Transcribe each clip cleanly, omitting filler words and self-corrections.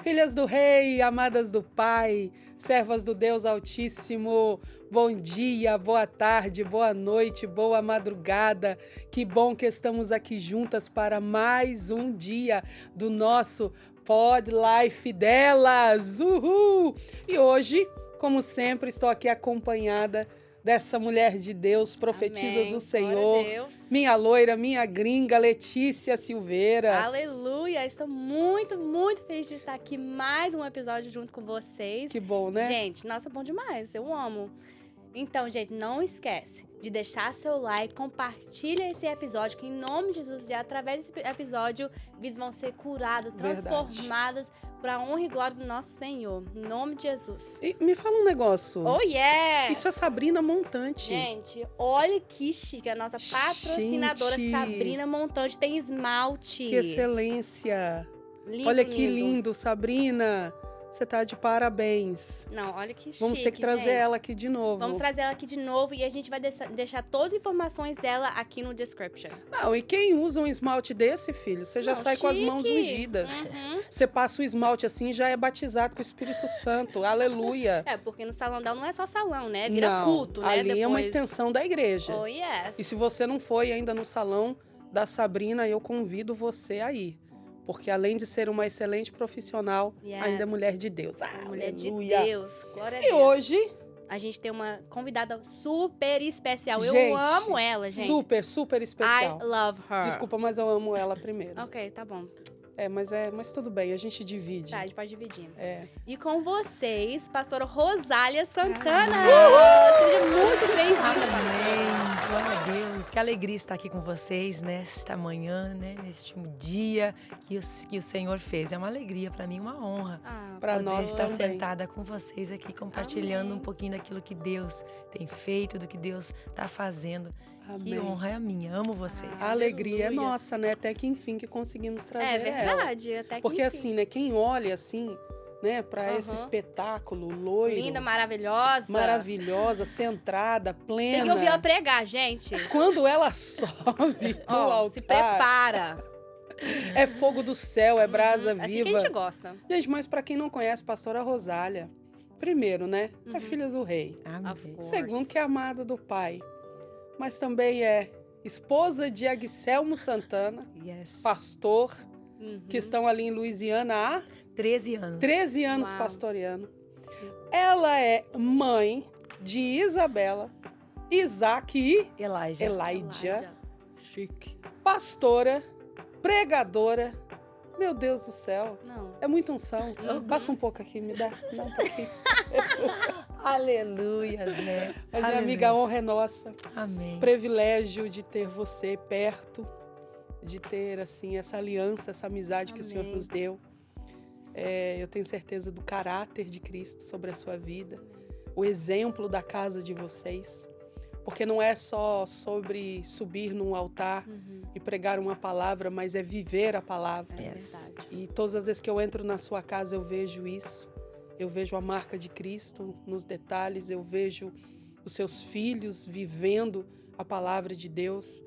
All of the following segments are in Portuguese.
Filhas do Rei, amadas do Pai, servas do Deus Altíssimo, bom dia, boa tarde, boa noite, boa madrugada. Que bom que estamos aqui juntas para mais um dia do nosso Pod Life delas. Uhul! E hoje, como sempre, estou aqui acompanhada dessa mulher de Deus, profetisa Amém. do Senhor, Glória a Deus. minha loira, minha gringa, Letícia Silveira. Aleluia! Estou muito, muito feliz de estar aqui mais um episódio junto com vocês. Que bom, né? Gente, nossa, bom demais. Eu amo. Então, gente, não esquece de deixar seu like, compartilha esse episódio, que em nome de Jesus, através desse episódio, vidas vão ser curadas, transformadas para a honra e glória do nosso Senhor. Em nome de Jesus. E me fala um negócio. Oh, yes! Isso é Sabrina Montante. Gente, olha que chique. A nossa patrocinadora Gente. Sabrina Montante tem esmalte. Que excelência. Lindo, Olha que lindo, Sabrina. Você tá de parabéns. Não, olha que chique, Vamos ter que trazer gente. ela aqui de novo. Vamos trazer ela aqui de novo e a gente vai deixar todas as informações dela aqui no description. Não, e quem usa um esmalte desse, filho? Você já Não, sai com as mãos chique. ungidas. Uhum. Você passa o esmalte assim, já é batizado com o Espírito Santo. Aleluia. É, porque no salão dela não é só salão, né? Vira Não, culto, né? ali é uma extensão da igreja. Oh, yes. E se você não foi ainda no salão da Sabrina, eu convido você a ir. Porque além de ser uma excelente profissional, Yes. ainda é mulher de Deus. Mulher de Aleluia. Deus. Glória a E Deus. hoje, A gente tem uma convidada super especial. Gente, Eu amo ela, gente. super, super especial. I love her. Desculpa, mas eu amo ela primeiro. Ok, tá bom. Mas tudo bem, a gente divide. Tá, a gente pode dividir. É. E com vocês, pastora Rosália Santana. Seja muito bem-vinda, pastora. Amém. Glória a Deus. Que alegria estar aqui com vocês nesta manhã, né? Neste dia que o Senhor fez. É uma alegria para mim, uma honra. Pra Poder nós estar também. sentada com vocês aqui, compartilhando Amém. um pouquinho daquilo que Deus tem feito, do que Deus está fazendo. Que Amém. honra é a minha. Amo vocês. A alegria é Aleluia. nossa, né? Até que enfim que conseguimos trazer É ela. verdade, até que Porque enfim. assim, né? Quem olha assim, né? Pra esse Aham. espetáculo loiro, Linda, maravilhosa. maravilhosa, centrada, plena. Tem que ouvir ela pregar, gente. Quando ela sobe no Ó, altar, se prepara. é fogo do céu, é brasa Assim viva. que a gente gosta. Gente, mas pra quem não conhece, pastora Rosália, primeiro, né? É filha do rei. Amém. Of course. Segundo, que é amada do pai. Mas também é esposa de Aguicelmo Santana, Yes. pastor, Uhum. que estão ali em Louisiana há 13 anos. 13 anos Uau. pastoreando. Ela é mãe de Isabela, Isaac e Elijah. Elijah, Chique. pastora, pregadora. Meu Deus do céu, Não. é muita unção. Uhum. Passa um pouco aqui, me dá um pouquinho. Aleluias, né? Mas, minha amiga, a Aleluias. honra é nossa. Amém. Privilégio de ter você perto, de ter, assim, essa aliança, essa amizade que o Senhor Amém. nos deu. Eu tenho certeza do caráter de Cristo sobre a sua vida, o exemplo da casa de vocês, porque não é só sobre subir num altar Uhum. e pregar uma palavra, mas é viver a palavra. É Yes. verdade. E todas as vezes que eu entro na sua casa, eu vejo isso. Eu vejo a marca de Cristo nos detalhes, eu vejo os seus filhos vivendo a palavra de Deus.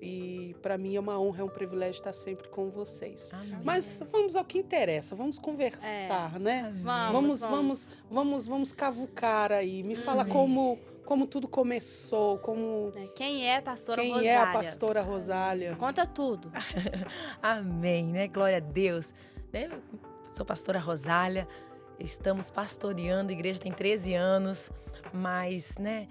E para mim é uma honra, é um privilégio estar sempre com vocês. Amém. Mas vamos ao que interessa, vamos conversar, né? Amém. Vamos cavucar aí. Me fala Amém. como tudo começou, como Quem é a pastora quem Rosália? é a pastora Rosália. Conta tudo. Amém, né? Glória a Deus. Né? Sou pastora Rosália, estamos pastoreando, a igreja tem 13 anos, mas, né,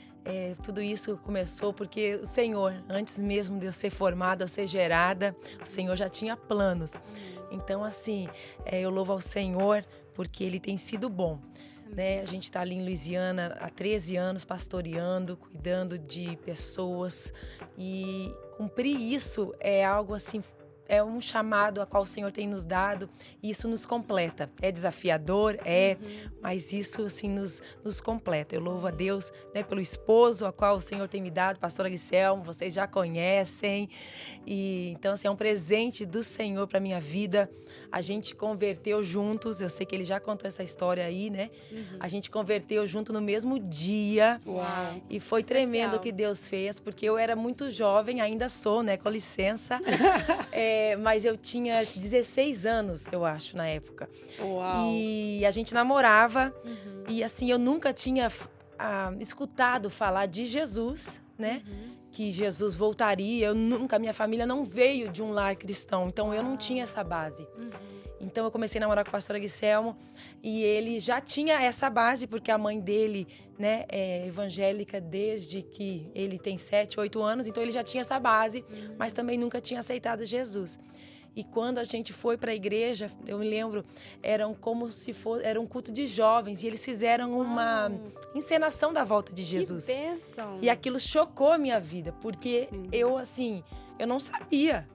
tudo isso começou porque o Senhor, antes mesmo de eu ser formada, eu ser gerada, o Senhor já tinha planos. Então, assim, eu louvo ao Senhor porque Ele tem sido bom. Né? A gente está ali em Louisiana há 13 anos pastoreando, cuidando de pessoas e cumprir isso é algo assim, é um chamado a qual o Senhor tem nos dado e isso nos completa. É desafiador, mas isso assim nos completa. Eu louvo a Deus, né, pelo esposo a qual o Senhor tem me dado, pastor Aguicelmo, vocês já conhecem. E então assim, é um presente do Senhor para minha vida. A gente converteu juntos, eu sei que ele já contou essa história aí, né? A gente converteu junto no mesmo dia. Uau. E foi Especial. tremendo o que Deus fez, porque eu era muito jovem, ainda sou, né? Com licença. Mas eu tinha 16 anos, eu acho, na época. Uau. E a gente namorava. E assim, eu nunca tinha escutado falar de Jesus, né? Que Jesus voltaria. Minha família não veio de um lar cristão, então eu não tinha essa base. Então eu comecei a namorar com o pastor Aguisselmo e ele já tinha essa base, porque a mãe dele, né, é evangélica desde que ele tem 7, 8 anos, então ele já tinha essa base, mas também nunca tinha aceitado Jesus. E quando a gente foi para a igreja, eu me lembro, era um culto de jovens, e eles fizeram uma encenação da volta de Jesus. Que bênção. E aquilo chocou a minha vida, porque eu não sabia.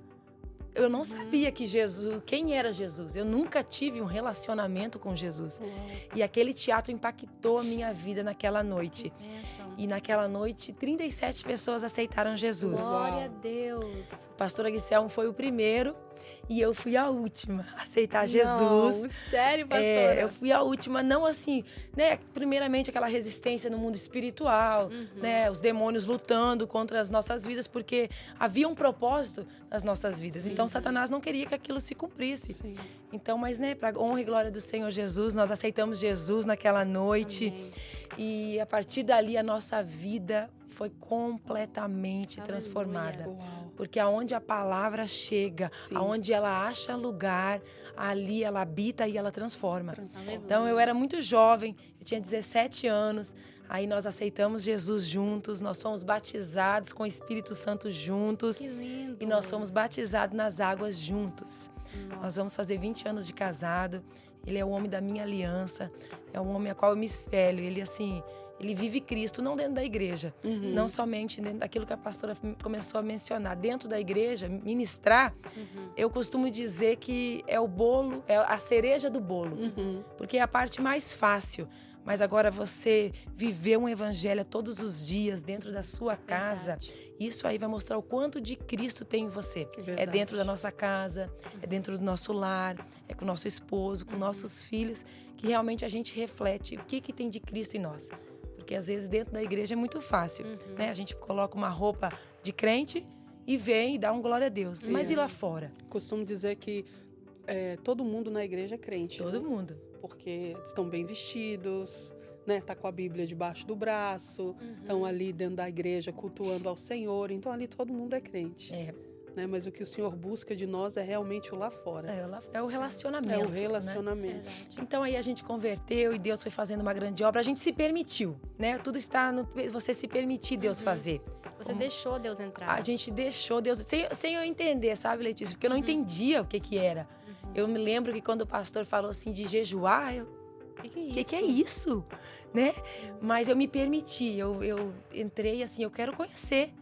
Eu não sabia que Jesus, quem era Jesus. Eu nunca tive um relacionamento com Jesus. E aquele teatro impactou a minha vida naquela noite. Bênção. E naquela noite, 37 pessoas aceitaram Jesus. Glória a Deus. O pastor Aguisselmo foi o primeiro e eu fui a última a aceitar Jesus. Não, sério, pastora? Eu fui a última, não assim, né? Primeiramente aquela resistência no mundo espiritual, né? Os demônios lutando contra as nossas vidas, porque havia um propósito nas nossas vidas. Sim. Então Satanás não queria que aquilo se cumprisse. Sim. Então, mas né, para honra e glória do Senhor Jesus, nós aceitamos Jesus naquela noite. Amém. E a partir dali a nossa vida foi completamente Aleluia. transformada. Uau. Porque aonde a palavra chega, Sim. aonde ela acha lugar, ali ela habita e ela transforma. Transforma. Então eu era muito jovem, eu tinha 17 anos, aí nós aceitamos Jesus juntos, nós fomos batizados com o Espírito Santo juntos. Que lindo. E nós fomos batizados nas águas juntos. Nós vamos fazer 20 anos de casado. Ele é o homem da minha aliança, é um homem a qual eu me espelho. Ele, assim, ele vive Cristo, não dentro da igreja, não somente dentro daquilo que a pastora começou a mencionar. Dentro da igreja, ministrar, eu costumo dizer que é o bolo, é a cereja do bolo, porque é a parte mais fácil. Mas agora você viver um evangelho todos os dias dentro da sua casa, isso aí vai mostrar o quanto de Cristo tem em você. Verdade. É dentro da nossa casa, é dentro do nosso lar, é com o nosso esposo, com nossos filhos, que realmente a gente reflete o que tem de Cristo em nós. Porque às vezes dentro da igreja é muito fácil, né? A gente coloca uma roupa de crente e vem e dá um glória a Deus. Mas e lá fora? Costumo dizer que todo mundo na igreja é crente. Todo né? mundo. Porque estão bem vestidos, né? Tá com a Bíblia debaixo do braço, estão ali dentro da igreja cultuando ao Senhor. Então ali todo mundo é crente. Né? Mas o que o Senhor busca de nós é realmente o lá fora. É o relacionamento. É o né? relacionamento. Então aí a gente converteu e Deus foi fazendo uma grande obra. A gente se permitiu, né? Tudo está no você se permitir Deus fazer. Você deixou Deus entrar. A gente deixou Deus, sem eu entender, sabe, Letícia? Porque eu não entendia o que era. Eu me lembro que quando o pastor falou assim de jejuar, O que é isso? o que é isso? Né? Mas eu me permiti, eu entrei assim, eu quero conhecer.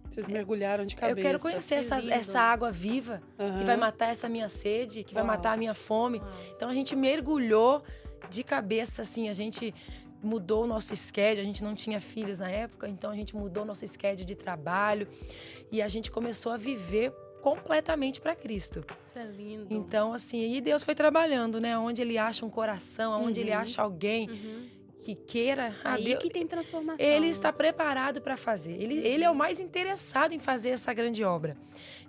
Vocês mergulharam de cabeça. Eu quero conhecer essa água viva, que vai matar essa minha sede, que vai matar a minha fome. Então a gente mergulhou de cabeça, assim, a gente mudou o nosso schedule, a gente não tinha filhos na época, então a gente mudou o nosso schedule de trabalho e a gente começou a viver completamente para Cristo. Isso é lindo. Então, assim, e Deus foi trabalhando, né? Onde Ele acha um coração, onde Ele acha alguém que queira... Aí Deus, que tem transformação. Ele está preparado para fazer. Ele é o mais interessado em fazer essa grande obra.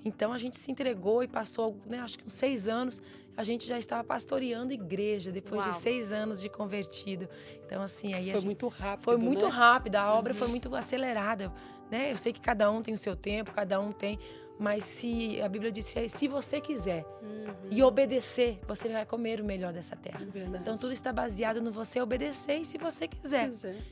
Então, a gente se entregou e passou, né, acho que uns 6 anos, a gente já estava pastoreando igreja, depois de 6 anos de convertido. Então, assim, aí Foi muito rápido, Foi muito né? rápido, a obra foi muito acelerada, né? Eu sei que cada um tem o seu tempo, cada um tem... Mas se a Bíblia diz, se você quiser e obedecer, você vai comer o melhor dessa terra. Verdade. Então, tudo está baseado no você obedecer e se você quiser.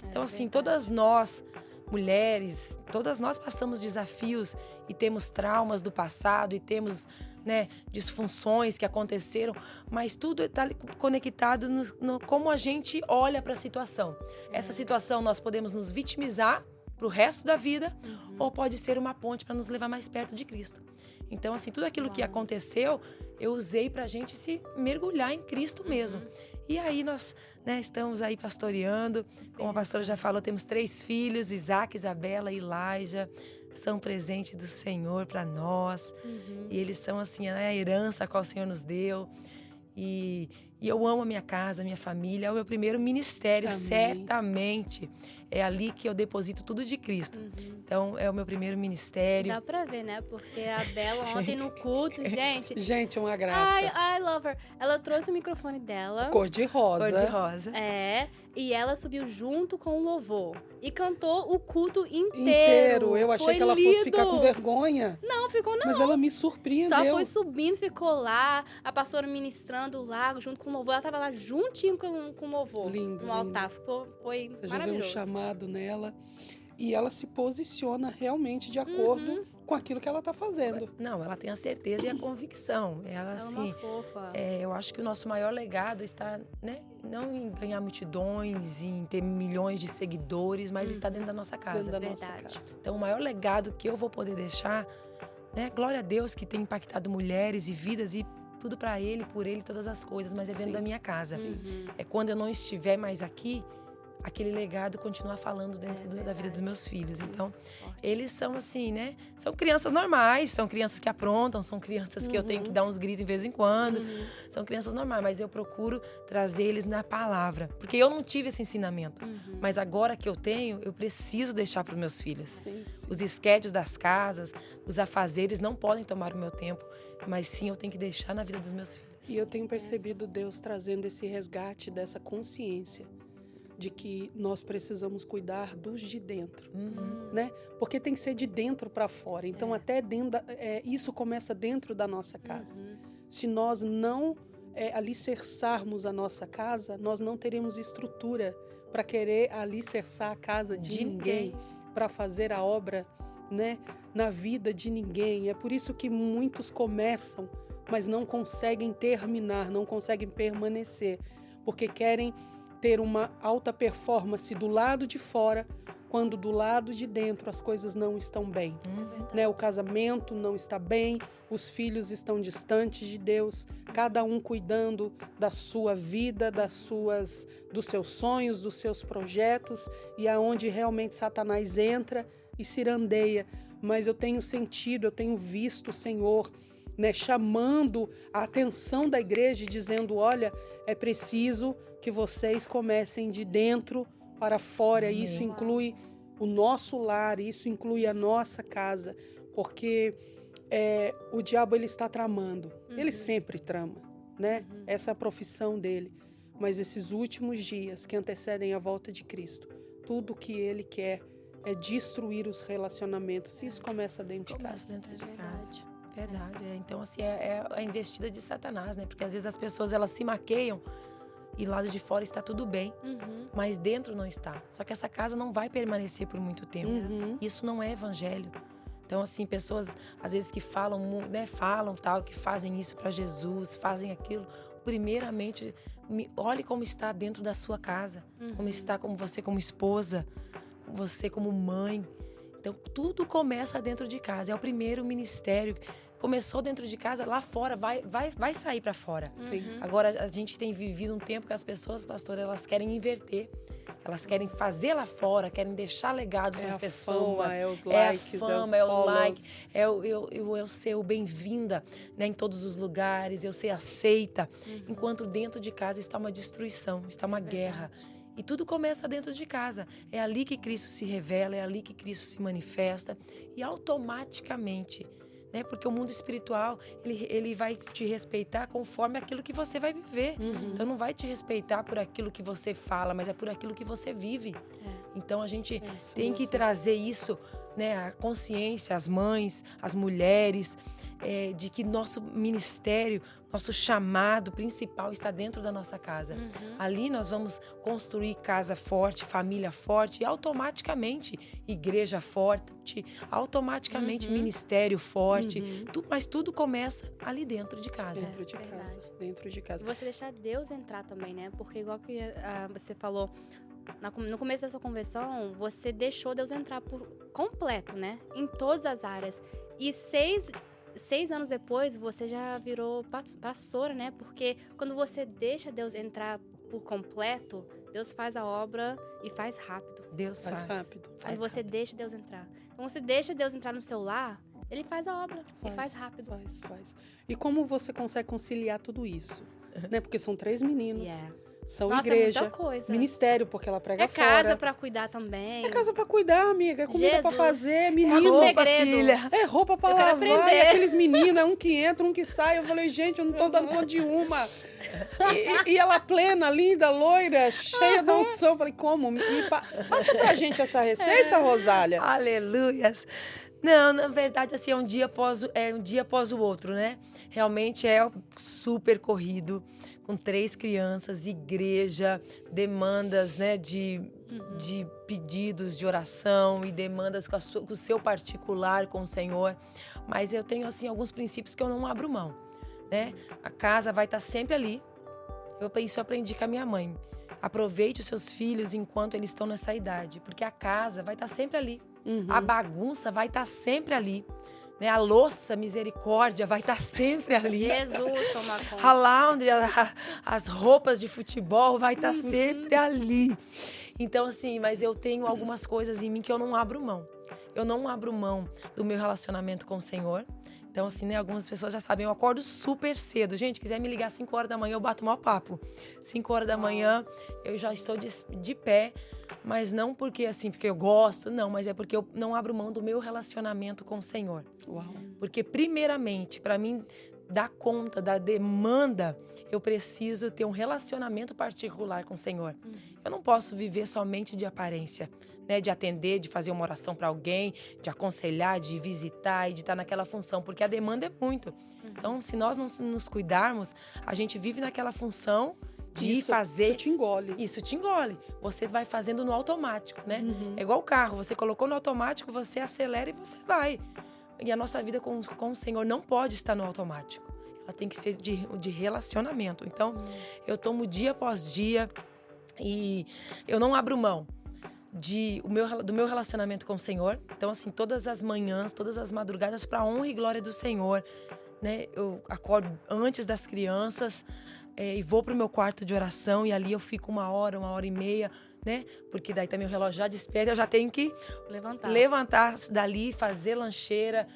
Então, assim, verdade. todas nós, mulheres, todas nós passamos desafios e temos traumas do passado e temos, né, disfunções que aconteceram, mas tudo está conectado no como a gente olha para a situação. Essa situação nós podemos nos vitimizar para o resto da vida, ou pode ser uma ponte para nos levar mais perto de Cristo. Então, assim, tudo aquilo que aconteceu, eu usei para a gente se mergulhar em Cristo mesmo. E aí nós, né, estamos aí pastoreando, como a pastora já falou, temos 3 filhos, Isaac, Isabela e Elijah, são presentes do Senhor para nós. E eles são, assim, a herança a qual o Senhor nos deu. E eu amo a minha casa, a minha família. É o meu primeiro ministério, Amém. certamente. É ali que eu deposito tudo de Cristo. Então, é o meu primeiro ministério. Dá pra ver, né? Porque a Bela ontem no culto, gente... Gente, uma graça. I love her. Ela trouxe o microfone dela. Cor de rosa. Cor de rosa. E ela subiu junto com o louvor. E cantou o culto inteiro. Inteiro. Eu achei Foi que ela lindo. fosse ficar com vergonha. Não, ficou não. Mas ela me surpreendeu. Só foi subindo, ficou lá. A pastora ministrando lá, junto com o louvor. Ela tava lá juntinho com o louvor. Lindo, no altar. Foi Você já vê um maravilhoso. chamado nela. E ela se posiciona realmente de acordo com aquilo que ela está fazendo. Não, ela tem a certeza e a convicção. Ela, Ela é assim, uma fofa. eu acho que o nosso maior legado está, né, não em ganhar multidões, em ter milhões de seguidores, mas está dentro da nossa casa. Dentro da nossa Verdade. casa. Então, o maior legado que eu vou poder deixar, né, glória a Deus que tem impactado mulheres e vidas e tudo para Ele, por Ele, todas as coisas, mas é dentro Sim. da minha casa. Uhum. É quando eu não estiver mais aqui, aquele legado continuar falando dentro da vida verdade. dos meus filhos. Então, Forte. eles são assim, né? São crianças normais, são crianças que aprontam, são crianças que eu tenho que dar uns gritos de vez em quando. São crianças normais, mas eu procuro trazer eles na palavra. Porque eu não tive esse ensinamento. Mas agora que eu tenho, eu preciso deixar para os meus filhos. Sim, sim. Os esquetes das casas, os afazeres não podem tomar o meu tempo, mas sim eu tenho que deixar na vida dos meus filhos. E eu tenho percebido Deus trazendo esse resgate dessa consciência de que nós precisamos cuidar dos de dentro, né? Porque tem que ser de dentro para fora. Então, até dentro isso começa dentro da nossa casa. Se nós não alicerçarmos a nossa casa, nós não teremos estrutura para querer alicerçar a casa de ninguém, para fazer a obra, né, na vida de ninguém. É por isso que muitos começam, mas não conseguem terminar, não conseguem permanecer, porque querem ter uma alta performance do lado de fora, quando do lado de dentro as coisas não estão bem. Né? O casamento não está bem, os filhos estão distantes de Deus, cada um cuidando da sua vida, dos seus sonhos, dos seus projetos, e aonde realmente Satanás entra e cirandeia. Mas eu tenho sentido, eu tenho visto o Senhor, né, chamando a atenção da igreja e dizendo, olha, é preciso que vocês comecem de dentro para fora. Amém. Isso inclui o nosso lar, isso inclui a nossa casa, porque o diabo ele está tramando, ele sempre trama, né? Essa é a profissão dele, mas esses últimos dias que antecedem a volta de Cristo, tudo que ele quer é destruir os relacionamentos, e isso começa dentro de casa. Dentro de casa. Verdade. Então, assim, é a investida de Satanás, né? Porque às vezes as pessoas, elas se maqueiam e lado de fora está tudo bem, mas dentro não está. Só que essa casa não vai permanecer por muito tempo. Isso não é evangelho. Então, assim, pessoas, às vezes, que falam, né? Falam tal, que fazem isso para Jesus, fazem aquilo. Primeiramente, olhe como está dentro da sua casa. Como está como você como esposa, você como mãe. Então, tudo começa dentro de casa. É o primeiro ministério. Começou dentro de casa, lá fora, vai sair para fora. Sim. Agora, a gente tem vivido um tempo que as pessoas, pastora, elas querem inverter. Elas querem fazer lá fora, querem deixar legado para as pessoas. Fama, é os likes, a fama, é os o like, follows. eu ser o bem-vinda, né, em todos os lugares, eu ser aceita. Enquanto dentro de casa está uma destruição, está uma guerra. E tudo começa dentro de casa. É ali que Cristo se revela, é ali que Cristo se manifesta. E automaticamente, né? Porque o mundo espiritual, ele vai te respeitar conforme aquilo que você vai viver. Então, não vai te respeitar por aquilo que você fala, mas é por aquilo que você vive. Então, a gente tem que trazer isso, né? A consciência, as mães, as mulheres, de que nosso ministério, nosso chamado principal está dentro da nossa casa. Ali nós vamos construir casa forte, família forte e automaticamente igreja forte, automaticamente ministério forte. Mas tudo começa ali dentro de casa. Dentro de casa, dentro de casa. E você deixar Deus entrar também, né? Porque igual que você falou, no começo da sua conversão, você deixou Deus entrar por completo, né? Em todas as áreas. E 6 anos depois, você já virou pastora, né? Porque quando você deixa Deus entrar por completo, Deus faz a obra e faz rápido. Deus Faz faz. rápido. Quando você deixa Deus entrar. Então, você deixa Deus entrar no seu lar, Ele faz a obra e faz rápido. Faz. E como você consegue conciliar tudo isso? né? Porque são 3 meninos. Yeah. São Nossa, igreja, é muita coisa. ministério, porque ela prega É fora. casa pra cuidar também. É casa pra cuidar, amiga. É comida pra Jesus. fazer, Conta menino. um Roupa, segredo. filha. É roupa pra Eu quero lavar. E aprender. aqueles meninos, é um que entra, um que sai. Eu falei, gente, eu não tô dando conta de uma. E ela plena, linda, loira, cheia da unção. Eu falei, como? Passa pra gente essa receita, Rosália. Aleluias. Não, na verdade, assim, é um dia após o outro, né? Realmente é super corrido, com 3 crianças, igreja, demandas, né, de pedidos de oração e demandas com o seu particular com o Senhor. Mas eu tenho, assim, alguns princípios que eu não abro mão, né? A casa vai estar sempre ali. Isso eu aprendi com a minha mãe. Aproveite os seus filhos enquanto eles estão nessa idade, porque a casa vai estar sempre ali. A bagunça vai estar sempre ali. Né? A louça, misericórdia, vai estar sempre ali. Jesus, toma conta. A laundry, as roupas de futebol, vai estar sempre ali. Então, assim, mas eu tenho algumas coisas em mim que eu não abro mão. Eu não abro mão do meu relacionamento com o Senhor. Então, assim, né, algumas pessoas já sabem, eu acordo super cedo. Gente, quiser me ligar às 5 horas da manhã, eu bato o maior papo. 5 horas da manhã, eu já estou de pé. Mas não porque, assim, porque eu gosto, não. Mas é porque eu não abro mão do meu relacionamento com o Senhor. Uau. Porque, primeiramente, para mim dar conta da demanda, eu preciso ter um relacionamento particular com o Senhor. Eu não posso viver somente de aparência. Né, de atender, de fazer uma oração para alguém, de aconselhar, de visitar e de estar naquela função, porque a demanda é muito. Então, se nós não nos cuidarmos, a gente vive naquela função de fazer... Isso te engole. Isso te engole. Você vai fazendo no automático, né? É igual o carro, você colocou no automático, você acelera e você vai. E a nossa vida com o Senhor não pode estar no automático. Ela tem que ser de relacionamento. Então, eu tomo dia após dia e eu não abro mão do meu relacionamento com o Senhor. Então, assim, todas as manhãs, todas as madrugadas, para a honra e glória do Senhor, né? Eu acordo antes das crianças e vou para o meu quarto de oração e ali eu fico 1 hora e meia, né? Porque daí também o relógio já desperta, eu já tenho que levantar dali, fazer lancheira,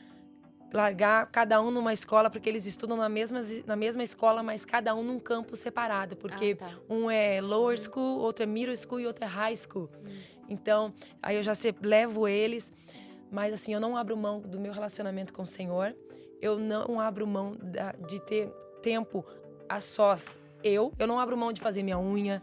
largar cada um numa escola, porque eles estudam na mesma escola, mas cada um num campo separado, porque um é lower school, outro é middle school e outro é high school. Então, aí eu já levo eles, mas assim, eu não abro mão do meu relacionamento com o Senhor, eu não abro mão de ter tempo a sós. Eu não abro mão de fazer minha unha,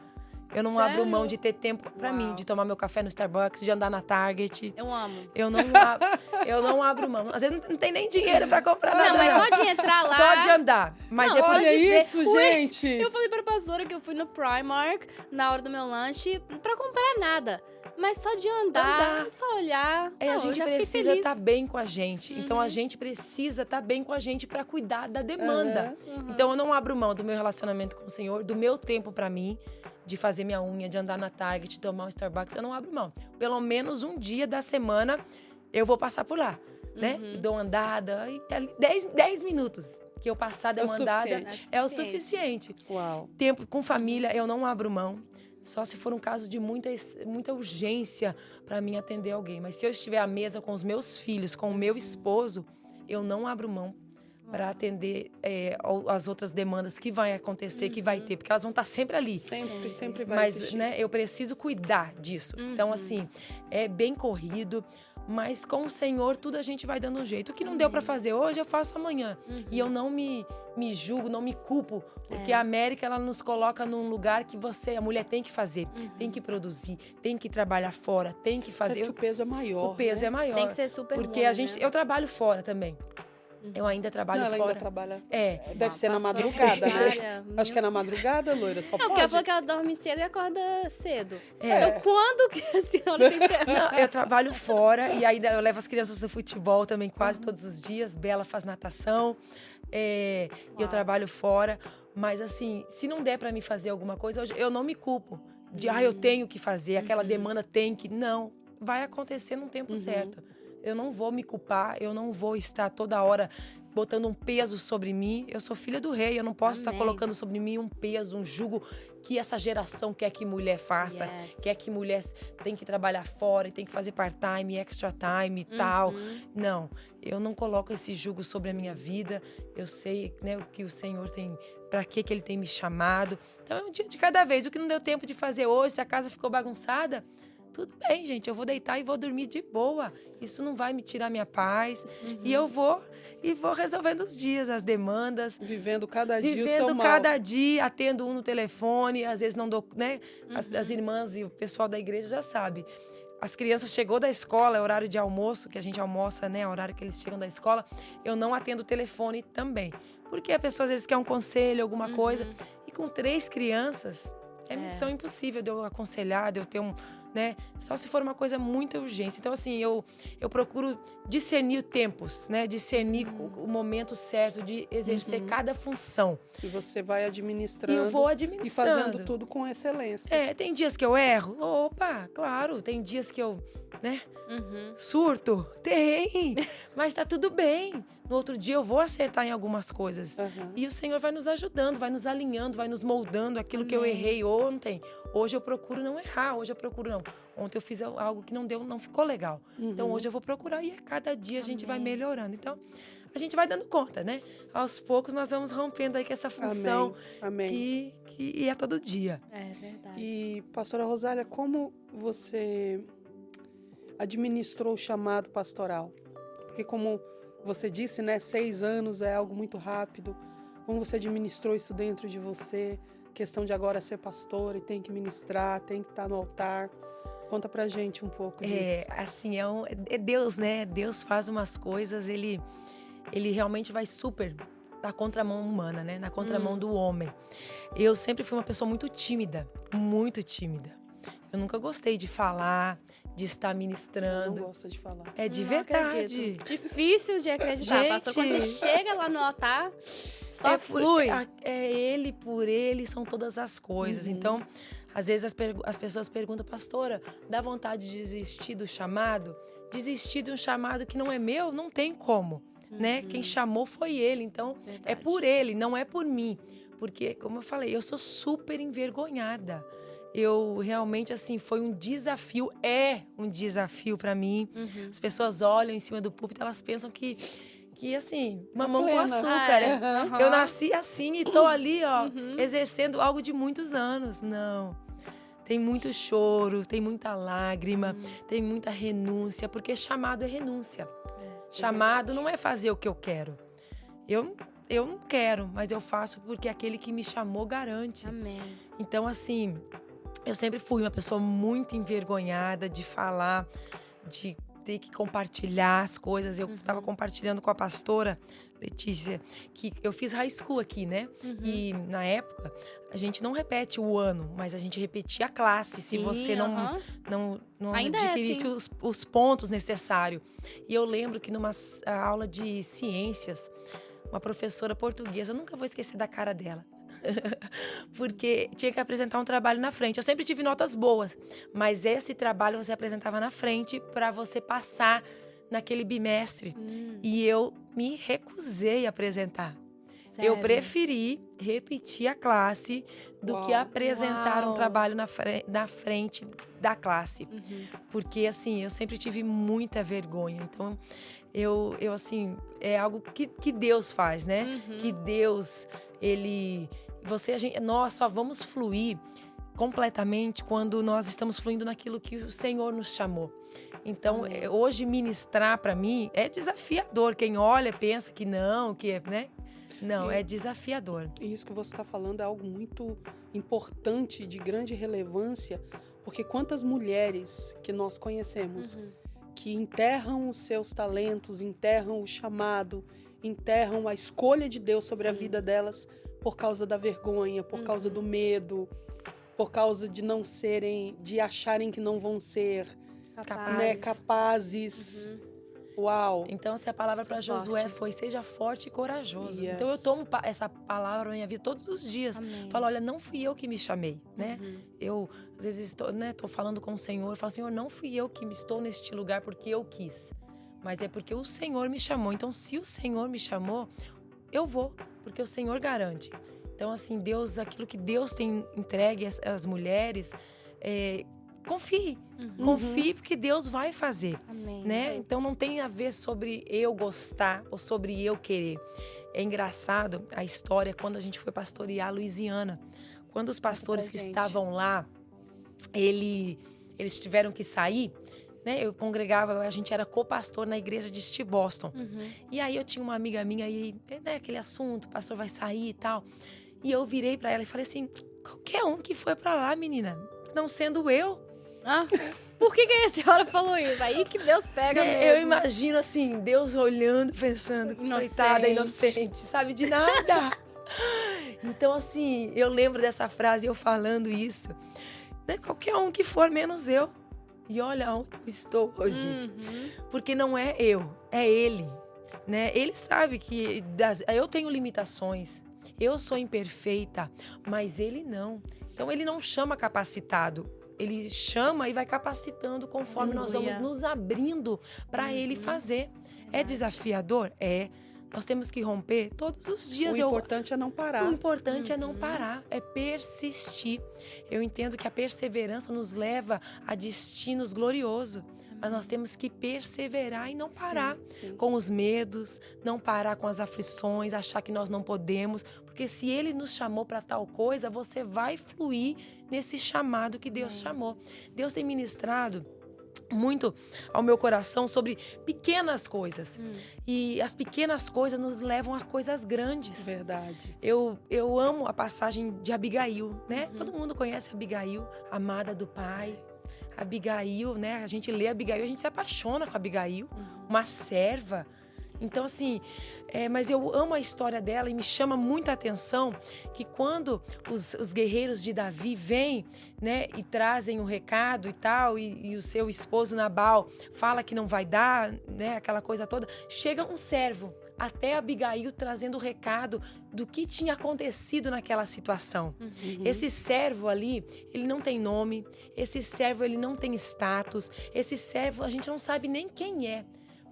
eu não abro mão de ter tempo pra mim, de tomar meu café no Starbucks, de andar na Target. Eu amo. Eu não abro mão. Às vezes não tem nem dinheiro pra comprar nada. Não, mas só de entrar lá... Só de andar. Mas Não, é só Olha de ver. isso, gente! Eu falei pra pastora que eu fui no Primark na hora do meu lanche pra comprar nada. Mas só de andar. Só olhar. A gente eu já fiquei precisa feliz. estar bem com a gente. Então, a gente precisa estar bem com a gente para cuidar da demanda. Então, eu não abro mão do meu relacionamento com o Senhor, do meu tempo para mim, de fazer minha unha, de andar na Target, de tomar um Starbucks. Eu não abro mão. Pelo menos um dia da semana, eu vou passar por lá, né? Dou uma andada. 10 minutos que eu passar, dar uma andada, é o suficiente. Uau. Tempo com família, eu não abro mão. Só se for um caso de muita urgência para mim atender alguém. Mas se eu estiver à mesa com os meus filhos, com o meu esposo, eu não abro mão para atender as outras demandas que vai acontecer, que vai ter. Porque elas vão estar sempre ali. Sempre vai Mas, existir. né, eu preciso cuidar disso. Então, assim, é bem corrido. Mas com o Senhor, tudo a gente vai dando um jeito. O que não deu para fazer hoje, eu faço amanhã. E eu não me julgo, não me culpo. Porque a América, ela nos coloca num lugar que a mulher tem que fazer. Tem que produzir, tem que trabalhar fora, tem que fazer. Parece que o peso é maior. O peso né? é maior. Tem que ser super Porque bom, eu trabalho fora também. Eu ainda trabalho Não, ela fora. ainda trabalha. É. Deve ser na pastora madrugada, né? Rosália, Acho que é na madrugada, loira. Só Não, pode. porque ela falou que ela dorme cedo e acorda cedo. É. Então, quando que a senhora tem tempo? Não, eu trabalho fora e ainda eu levo as crianças no futebol também quase todos os dias. Bela faz natação. E eu trabalho fora. Mas assim, se não der pra me fazer alguma coisa, eu não me culpo. Eu tenho que fazer, aquela demanda tem que... Não, vai acontecer no tempo certo. Eu não vou me culpar, eu não vou estar toda hora botando um peso sobre mim. Eu sou filha do rei, eu não posso estar Amém. colocando sobre mim um peso, um jugo que essa geração quer que mulher faça, Yes. quer que mulher tem que trabalhar fora, e tem que fazer part-time, extra time e tal. Não, eu não coloco esse jugo sobre a minha vida. Eu sei, né, o que o Senhor tem, para que Ele tem me chamado. Então é um dia de cada vez. O que não deu tempo de fazer hoje, se a casa ficou bagunçada, tudo bem, gente. Eu vou deitar e vou dormir de boa. Isso não vai me tirar minha paz. E eu vou resolvendo os dias, as demandas. Vivendo cada dia o seu Vivendo mal. cada dia, atendo um no telefone, às vezes não dou, né? As irmãs e o pessoal da igreja já sabe. As crianças chegou da escola, é horário de almoço, que a gente almoça, né? É horário que eles chegam da escola. Eu não atendo o telefone também. Porque a pessoa às vezes quer um conselho, alguma coisa. E com 3 crianças, é missão impossível de eu aconselhar, de eu ter um... né? Só se for uma coisa muito urgente. Então, assim, eu procuro discernir tempos, né? Discernir o momento certo de exercer cada função. E você vai E administrando. eu vou administrando. E fazendo tudo com excelência. Tem dias que eu erro? Opa, claro. Tem dias que eu, né? Surto? Tem. Mas tá tudo bem. No outro dia eu vou acertar em algumas coisas. E o Senhor vai nos ajudando, vai nos alinhando, vai nos moldando aquilo que eu errei ontem. Hoje eu procuro não errar, hoje eu procuro não. Ontem eu fiz algo que não deu, não ficou legal. Então hoje eu vou procurar e a cada dia a gente vai melhorando. Então a gente vai dando conta, né? Aos poucos nós vamos rompendo aí com essa função. Amém. Que é todo dia. É verdade. E, pastora Rosália, como você administrou o chamado pastoral? Porque como você disse, né, 6 anos é algo muito rápido. Como você administrou isso dentro de você? Questão de agora ser pastora e tem que ministrar, tem que estar no altar. Conta pra gente um pouco disso. Assim, é Deus, né? Deus faz umas coisas, ele realmente vai super na contramão humana, né? Na contramão do homem. Eu sempre fui uma pessoa muito tímida, muito tímida. Eu nunca gostei de falar, de estar ministrando. Não gosta de falar. É de Não verdade. acredito. Difícil de acreditar, Gente, pastor. Quando você chega lá no altar, só flui. Ele, por ele, são todas as coisas. Então, às vezes as pessoas perguntam, pastora, dá vontade de desistir do chamado? Desistir de um chamado que não é meu, não tem como, né? Quem chamou foi ele, então é por ele, não é por mim. Porque, como eu falei, eu sou super envergonhada. Eu realmente, assim, foi um desafio, é um desafio para mim. As pessoas olham em cima do púlpito, elas pensam que assim, mamão com açúcar. Eu nasci assim e tô ali, ó, exercendo algo de muitos anos. Não. Tem muito choro, tem muita lágrima, tem muita renúncia, porque chamado é renúncia. Chamado não é fazer o que eu quero. Eu não quero, mas eu faço porque aquele que me chamou garante. Amém. Então, assim, eu sempre fui uma pessoa muito envergonhada de falar, de ter que compartilhar as coisas. Eu estava compartilhando com a pastora Letícia, que eu fiz high school aqui, né? E na época, a gente não repete o ano, mas a gente repetia a classe, se você não adquirisse os pontos necessários. E eu lembro que numa aula de ciências, uma professora portuguesa, eu nunca vou esquecer da cara dela. Porque tinha que apresentar um trabalho na frente. Eu sempre tive notas boas, mas esse trabalho você apresentava na frente para você passar naquele bimestre. E eu me recusei a apresentar. Sério? Eu preferi repetir a classe do que apresentar um trabalho na frente da classe. Porque, assim, eu sempre tive muita vergonha. Então, eu assim, é algo que Deus faz, né? Que Deus, nós só vamos fluir completamente quando nós estamos fluindo naquilo que o Senhor nos chamou. Então, hoje ministrar para mim é desafiador. Quem olha pensa que não, né? Não, é desafiador. E isso que você está falando é algo muito importante, de grande relevância, porque quantas mulheres que nós conhecemos que enterram os seus talentos, enterram o chamado, enterram a escolha de Deus sobre a vida delas por causa da vergonha, por causa do medo, por causa de não serem, de acharem que não vão ser capazes. Uau! Então, se a palavra para Josué foi, seja forte e corajoso. Então, eu tomo essa palavra na minha vida todos os dias. Amém. Falo, olha, não fui eu que me chamei, né? Eu, às vezes, estou falando com o Senhor, falo, Senhor, não fui eu que estou neste lugar porque eu quis. mas é porque o Senhor me chamou. Então, se o Senhor me chamou, eu vou, porque o Senhor garante. Então, assim, Deus, aquilo que Deus tem entregue às mulheres, confie. Confie, porque Deus vai fazer. Amém. Né? Então, não tem a ver sobre eu gostar ou sobre eu querer. É engraçado a história quando a gente foi pastorear a Louisiana. Quando os pastores que estavam lá, eles tiveram que sair, né? Eu congregava, a gente era co-pastor na igreja de East Boston. E aí eu tinha uma amiga minha aí, né, aquele assunto, o pastor vai sair e tal. E eu virei pra ela e falei assim, qualquer um que foi pra lá, menina, não sendo eu. Por que a senhora falou isso? Aí que Deus pega mesmo. Eu imagino assim, Deus olhando, pensando, coitada, inocente, sabe de nada. Então assim, eu lembro dessa frase, eu falando isso. Né? Qualquer um que for, menos eu. E olha onde eu estou hoje. Porque não é eu, é Ele. Né? Ele sabe que eu tenho limitações, eu sou imperfeita, mas Ele não. Então Ele não chama capacitado. Ele chama e vai capacitando conforme nós vamos nos abrindo para Ele fazer. É desafiador? É. Nós temos que romper todos os dias. O importante é não parar. O importante é não parar, é persistir. Eu entendo que a perseverança nos leva a destinos gloriosos. Mas nós temos que perseverar e não parar com os medos, não parar com as aflições, achar que nós não podemos. Porque se Ele nos chamou para tal coisa, você vai fluir nesse chamado que Deus chamou. Deus tem ministrado muito ao meu coração sobre pequenas coisas. E as pequenas coisas nos levam a coisas grandes. Verdade. Eu amo a passagem de Abigail, né? Todo mundo conhece Abigail, amada do pai. Abigail, né? A gente lê Abigail, a gente se apaixona com Abigail, uma serva. Então, assim, mas eu amo a história dela e me chama muita atenção que quando os guerreiros de Davi vêm, né, e trazem o recado e tal, e o seu esposo Nabal fala que não vai dar, né, aquela coisa toda, chega um servo até Abigail trazendo o recado do que tinha acontecido naquela situação. Esse servo ali, ele não tem nome, esse servo ele não tem status, esse servo a gente não sabe nem quem é.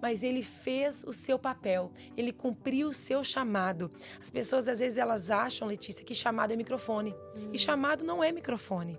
Mas ele fez o seu papel, ele cumpriu o seu chamado. As pessoas, às vezes, elas acham, Letícia, que chamado é microfone. E chamado não é microfone.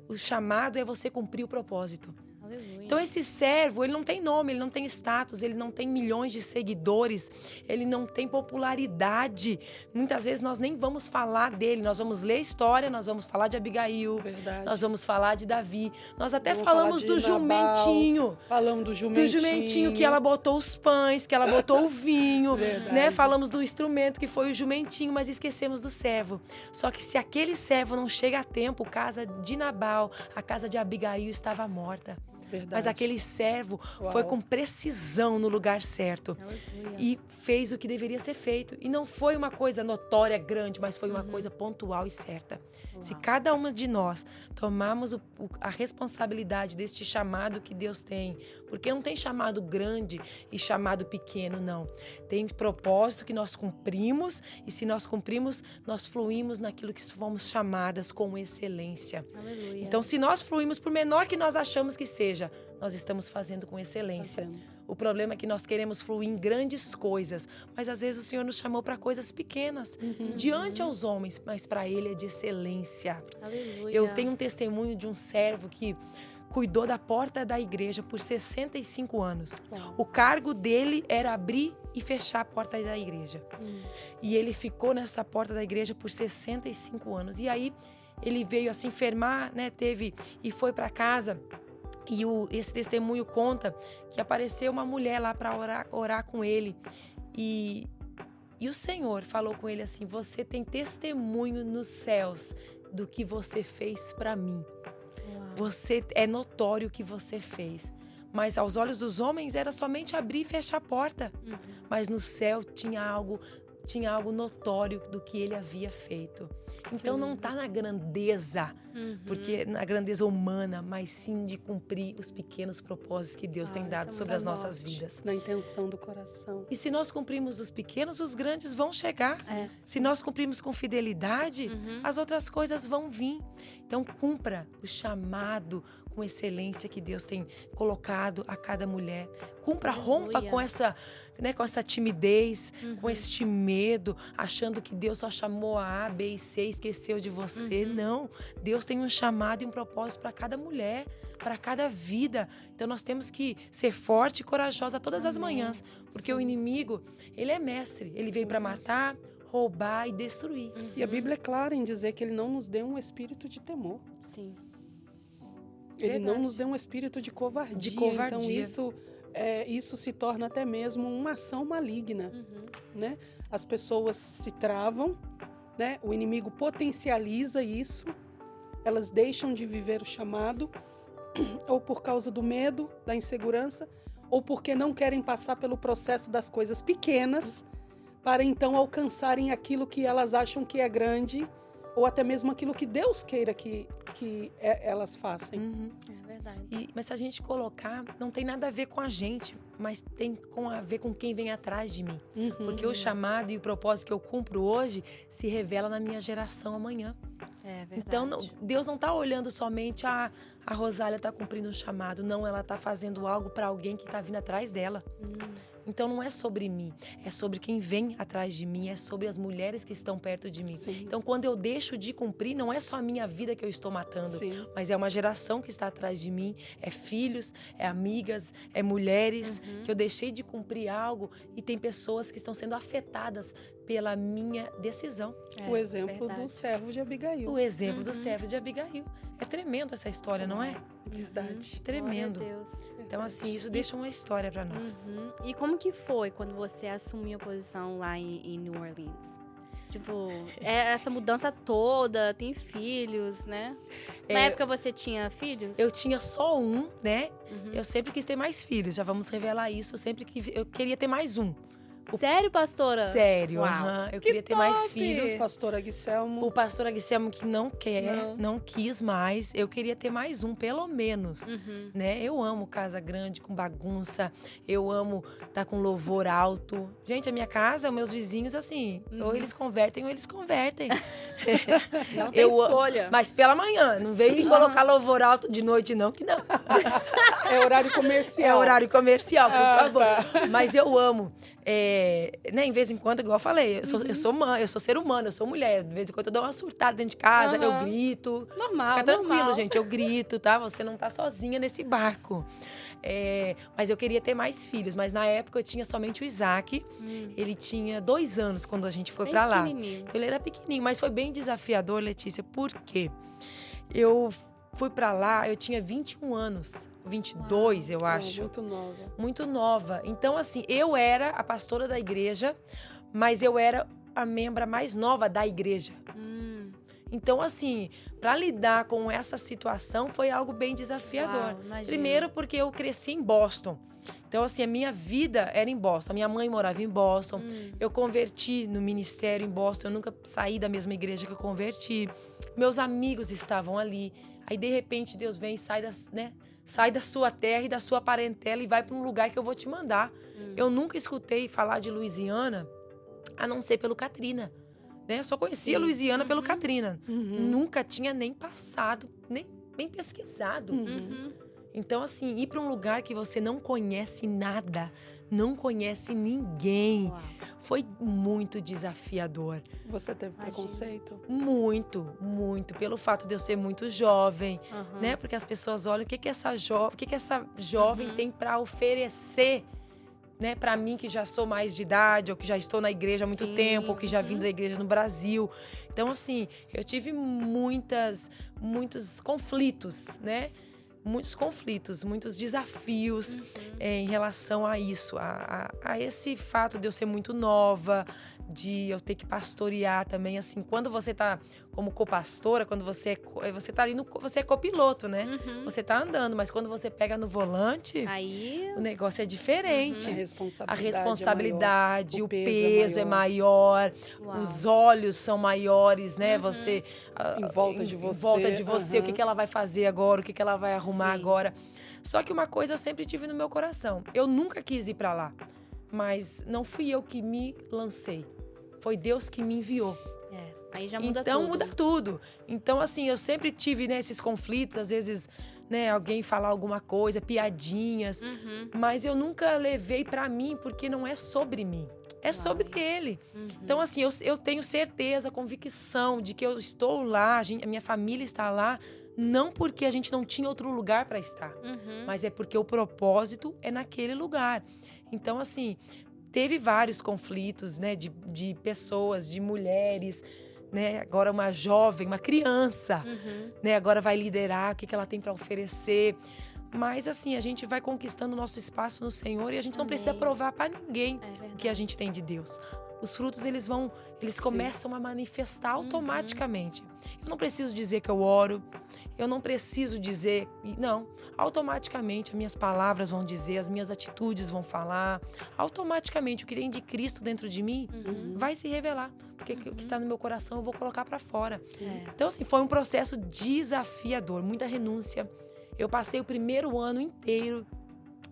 O chamado é você cumprir o propósito. Aleluia. Então, esse servo, ele não tem nome, ele não tem status, ele não tem milhões de seguidores, ele não tem popularidade. Muitas vezes nós nem vamos falar dele, nós vamos ler a história, nós vamos falar de Abigail, Verdade. nós vamos falar de Davi, nós até Vamos falamos falar do de Nabal, jumentinho. Falamos do jumentinho. Do jumentinho, que ela botou os pães, que ela botou o vinho, né? Falamos do instrumento que foi o jumentinho, mas esquecemos do servo. Só que se aquele servo não chega a tempo, a casa de Nabal, a casa de Abigail estava morta. Verdade. Mas aquele servo foi com precisão no lugar certo. Aleluia. E fez o que deveria ser feito. E não foi uma coisa notória, grande, mas foi uma coisa pontual e certa. Se cada uma de nós tomarmos a responsabilidade deste chamado que Deus tem, porque não tem chamado grande e chamado pequeno, não. Tem propósito que nós cumprimos, e se nós cumprimos, nós fluímos naquilo que fomos chamadas com excelência. Aleluia. Então, se nós fluímos, por menor que nós achamos que seja, nós estamos fazendo com excelência. O problema é que nós queremos fluir em grandes coisas, mas às vezes o Senhor nos chamou para coisas pequenas, diante aos homens, mas para Ele é de excelência. Aleluia. Eu tenho um testemunho de um servo que cuidou da porta da igreja por 65 anos. O cargo dele era abrir e fechar a porta da igreja. E ele ficou nessa porta da igreja por 65 anos. E aí ele veio a se enfermar, né? E foi para casa. E esse testemunho conta que apareceu uma mulher lá para orar com ele. E o Senhor falou com ele assim: você tem testemunho nos céus do que você fez para mim. Você é notório o que você fez. Mas aos olhos dos homens era somente abrir e fechar a porta. Mas no céu tinha algo notório do que ele havia feito. Então não está na grandeza, porque na grandeza humana, mas sim de cumprir os pequenos propósitos que Deus tem dado sobre as nossas vidas. Na intenção do coração. E se nós cumprimos os pequenos, os grandes vão chegar. Se nós cumprimos com fidelidade, as outras coisas vão vir. Então, cumpra o chamado com excelência que Deus tem colocado a cada mulher. Cumpra, rompa com essa, né, com essa timidez, com este medo, achando que Deus só chamou a B e C e esqueceu de você. Não, Deus tem um chamado e um propósito para cada mulher, para cada vida. Então, nós temos que ser forte e corajosa todas as manhãs, porque o inimigo, ele é mestre. Ele veio para matar, roubar e destruir. E a Bíblia é clara em dizer que ele não nos deu um espírito de temor. Sim. Ele não nos deu um espírito de covardia. Então, isso se torna até mesmo uma ação maligna. Né? As pessoas se travam, né? O inimigo potencializa isso, elas deixam de viver o chamado, ou por causa do medo, da insegurança, ou porque não querem passar pelo processo das coisas pequenas, para então alcançarem aquilo que elas acham que é grande, ou até mesmo aquilo que Deus queira que elas façam. É verdade. Mas se a gente colocar, não tem nada a ver com a gente, mas tem a ver com quem vem atrás de mim. Porque o chamado e o propósito que eu cumpro hoje se revela na minha geração amanhã. É verdade. Então, Deus não está olhando somente a Rosália está cumprindo um chamado. Não, ela está fazendo algo para alguém que está vindo atrás dela. Então, não é sobre mim, é sobre quem vem atrás de mim, é sobre as mulheres que estão perto de mim. Sim. Então, quando eu deixo de cumprir, não é só a minha vida que eu estou matando, mas é uma geração que está atrás de mim, é filhos, é amigas, é mulheres, que eu deixei de cumprir algo e tem pessoas que estão sendo afetadas pela minha decisão. O exemplo do servo de Abigail. O exemplo do servo de Abigail. É tremendo essa história, não é? Verdade. Tremendo. Glória a Deus. Então, assim, isso deixa uma história para nós. E como que foi quando você assumiu a posição lá em New Orleans? Tipo, essa mudança toda, tem filhos, né? Na época você tinha filhos? Eu tinha só um, né? Eu sempre quis ter mais filhos, já vamos revelar isso. Eu queria ter mais um. Sério, pastora? Sério, Uau. eu queria ter mais filhos. Pastor Aguisselmo. O pastor Aguisselmo que não quis mais. Eu queria ter mais um, pelo menos. Né? Eu amo casa grande, com bagunça. Eu amo estar com louvor alto. Gente, a minha casa, meus vizinhos, assim, ou eles convertem ou eles convertem. Não tem escolha. Mas pela manhã, não vem colocar louvor alto de noite, não, que não. É horário comercial. É horário comercial, por favor. Tá. Mas eu amo. Né, em vez em quando, igual eu falei, eu sou mãe, eu sou ser humano, eu sou mulher. De vez em quando eu dou uma surtada dentro de casa, eu grito. Normal, Fica tranquilo, normal. gente, eu grito, tá? Você não tá sozinha nesse barco. Mas eu queria ter mais filhos, mas na época eu tinha somente o Isaac. Ele tinha 2 anos quando a gente foi pra lá. Então, ele era pequenininho, mas foi bem desafiador, Letícia, por quê? Eu fui pra lá, eu tinha 21 anos. 22, eu acho. Muito nova. Muito nova. Então, assim, eu era a pastora da igreja, mas eu era a membra mais nova da igreja. Então, assim, para lidar com essa situação foi algo bem desafiador. Primeiro porque eu cresci em Boston. Então, assim, a minha vida era em Boston. A minha mãe morava em Boston. Eu converti no ministério em Boston. Eu nunca saí da mesma igreja que eu converti. Meus amigos estavam ali. Aí, de repente, Deus vem e sai da sua terra e da sua parentela e vai para um lugar que eu vou te mandar. Eu nunca escutei falar de Louisiana, a não ser pelo Katrina. Né? Eu só conhecia Louisiana pelo Katrina. Nunca tinha nem passado, nem pesquisado. Então, assim, ir para um lugar que você não conhece nada, não conhece ninguém, foi muito desafiador. Você teve preconceito? Muito, muito. Pelo fato de eu ser muito jovem, né? Porque as pessoas olham o que essa jovem tem para oferecer, né? Para mim, que já sou mais de idade, ou que já estou na igreja há muito tempo, ou que já vim da igreja no Brasil. Então, assim, eu tive muitos conflitos, né? Muitos conflitos, muitos desafios em relação a isso, a esse fato de eu ser muito nova, de eu ter que pastorear também, assim, quando você tá como copastora, quando você tá ali, você é copiloto, né? Você tá andando, mas quando você pega no volante, aí o negócio é diferente. A responsabilidade o peso é maior, os olhos são maiores, né? Você em volta de você. O que ela vai fazer agora, o que ela vai arrumar agora. Só que uma coisa eu sempre tive no meu coração, eu nunca quis ir pra lá, mas não fui eu que me lancei. Foi Deus que me enviou. Aí já muda então, tudo. muda tudo. Então, assim, eu sempre tive, né, esses conflitos, às vezes, né, alguém falar alguma coisa, piadinhas, mas eu nunca levei pra mim, porque não é sobre mim. É sobre ele. Então, assim, eu tenho certeza, convicção de que eu estou lá, a minha família está lá, não porque a gente não tinha outro lugar para estar, mas é porque o propósito é naquele lugar. Então, assim, teve vários conflitos, né, de pessoas, de mulheres, né, agora uma jovem, uma criança, né, agora vai liderar, o que ela tem para oferecer. Mas, assim, a gente vai conquistando o nosso espaço no Senhor e a gente não precisa provar para ninguém o que a gente tem de Deus. Os frutos, eles começam a manifestar automaticamente. Eu não preciso dizer que eu oro, eu não preciso dizer... Não, automaticamente as minhas palavras vão dizer, as minhas atitudes vão falar. Automaticamente o que tem de Cristo dentro de mim vai se revelar. Porque o que está no meu coração eu vou colocar para fora. Então, assim, foi um processo desafiador, muita renúncia. Eu passei o primeiro ano inteiro,